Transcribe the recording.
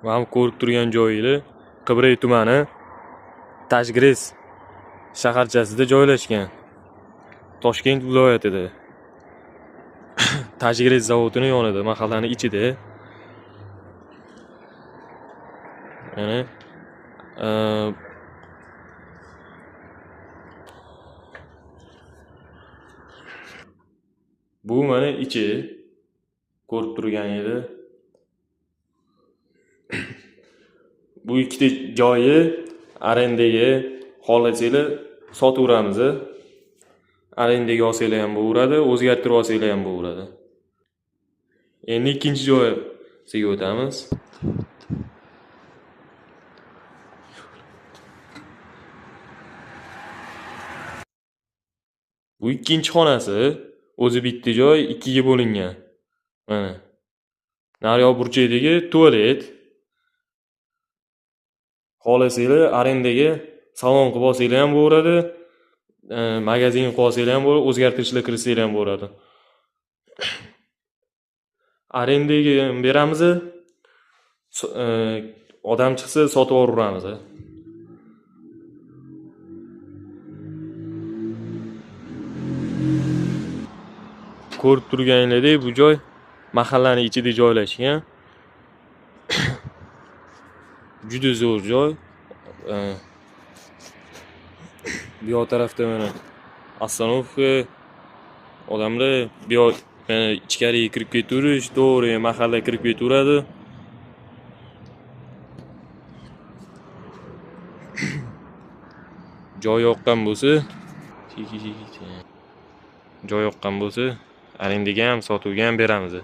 Mana ko'rib turgan joyinglar Qibray tumani Tajgres shaharchasida joylashgan. Toshkent viloyatida. Tajgres zavodining yonida, mahallaning ichida. Mana bu mana ichi ko'rib turganingiz. Bu ikkita joyi arendaga xohlasanglar sotaveramiz. Arendaga olsanglar ham bo'laveradi, o'zgartirib olsanglar ham bo'laveradi. Endi ikkinchi joyga o'tamiz. Bu ikkinchi xonasi, o'zi bitta joy ikkiga bo'lingan. Mana. Naryoq burchagidagi tualet. Xohlasanglar arendaga salon qilib olsanglar ham bo'laveradi. Magazin qilib olsanglar ham bo'laveradi, o'zgartirishlar kiritsanglar ham bo'laveradi. Arendaga beramiz. Odam chiqsa sotib yuboramiz. Ko'rib turganinglardek bu joy mahallaning ichida joylashgan. Juda zo'r joy. Bu yoq tarafda mana ostanovka, odamlar bu yoq ichkariga kirib ketaverish, to'g'ri mahallaga kirib ketaveradi. Joy yoqqan bo'lsa, arendaga ham sotuvga ham beramiz.